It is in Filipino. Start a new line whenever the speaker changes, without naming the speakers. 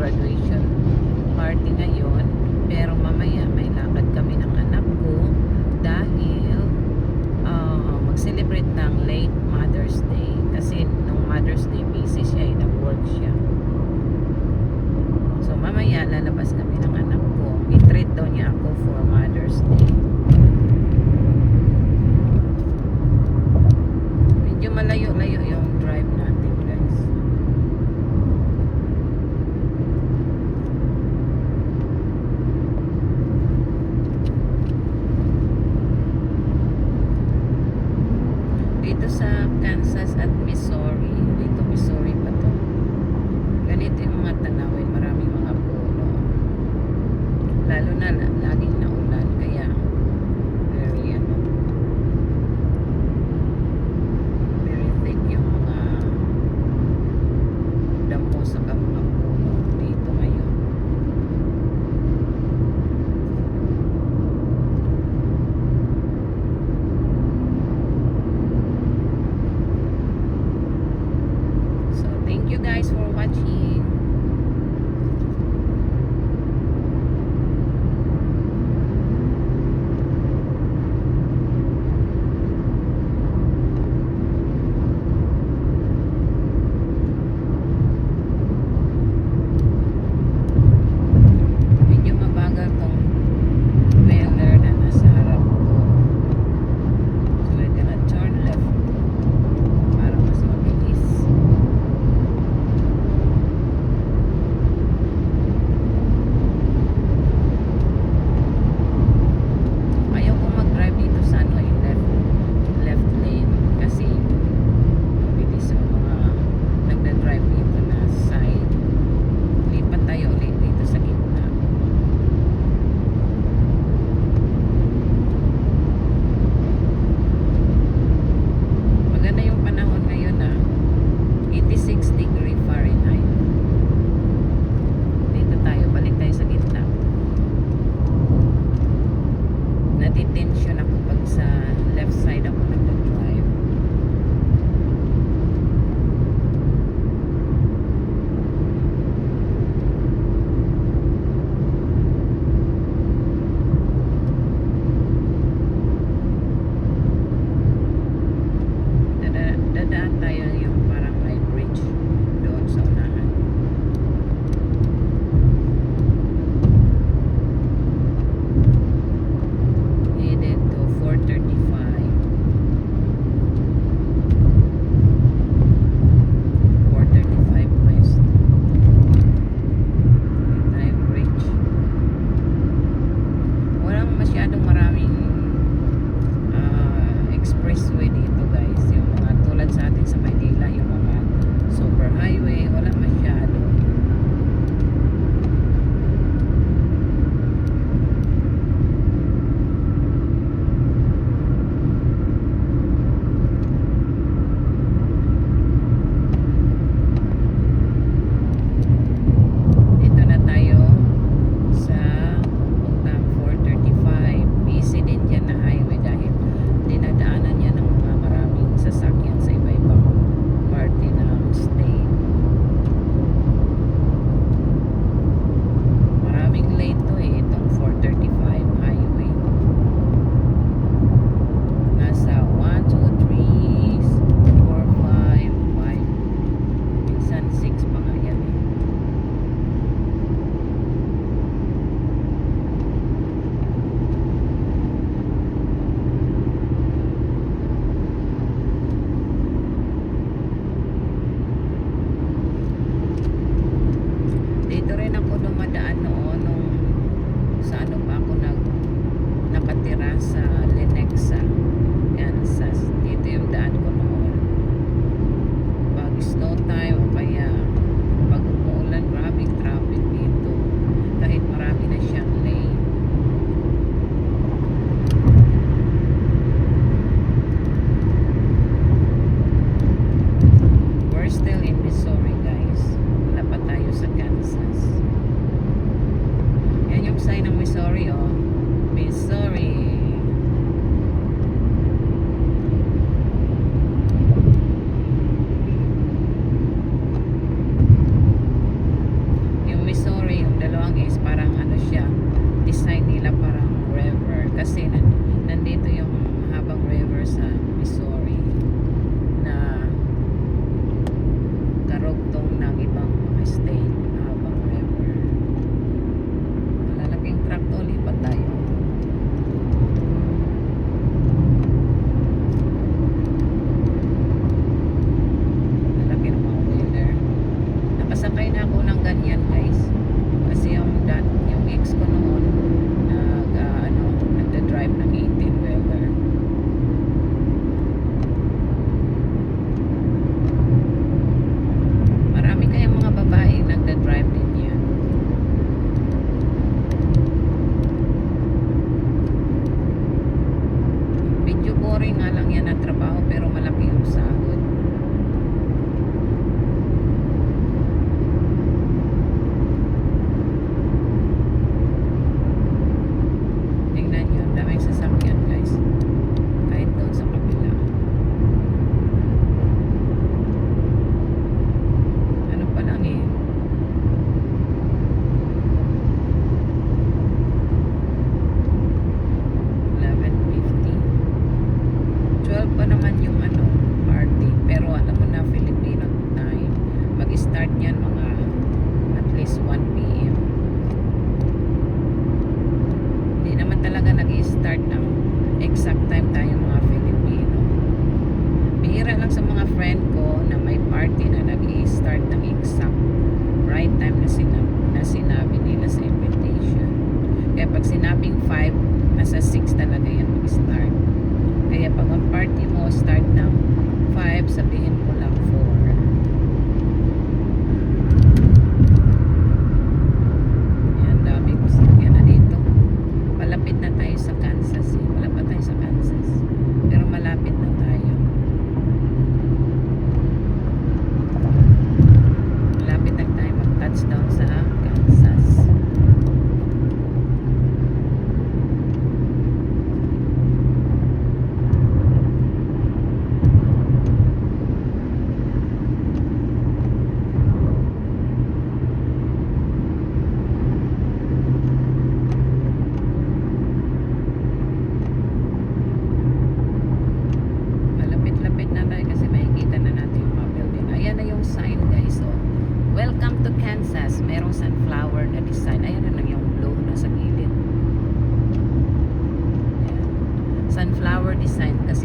graduation party ngayon. Pero mamaya may lakad kami ng anak ko dahil mag-celebrate ng late Mother's Day. Kasi nung Mother's Day busy siya, nag-work siya. So mamaya lalabas kami ng anak ko. I-treat daw niya ako for Mother's Day. Medyo malayo-layo yung drive natin, guys. Dito sa Kansas at Missouri, dito Missouri pa to, ganito yung mga tanawin, maraming mga puno, lalo na laging naulan, kaya very very thick yung mga damo sa mga puno dito ngayon. So thank you guys for watching. boring nga lang yan na trabaho pero malaki yung sahod. Tingnan nyo, daming sasakyan guys. Kahit doon sa kabila. Ano pa lang eh. Pa naman yung ano, party. Pero alam mo na, Filipino time. Mag-start yan mga at least 1 p.m. Hindi naman talaga nag-start ng exact time tayo mga Filipino. Bihira lang sa mga friend ko na may party na nag-start ng exact right time na sinabi nila sa invitation. Kaya pag sinabing 5, nasa 6 talaga yan mag-start. Kaya pag ang party mo start ng 5, sabihin mo lang 4. Yan, daming sasakyan na dito. Malapit na tayo sa Kansas eh. Wala pa tayo sa Kansas. Pero malapit na tayo. Malapit na tayo mag-touchdown sa Kansas. Welcome to Kansas. Merong sunflower na design. Ayan na lang yung blue na sa gilid. Ayan. Sunflower design kasi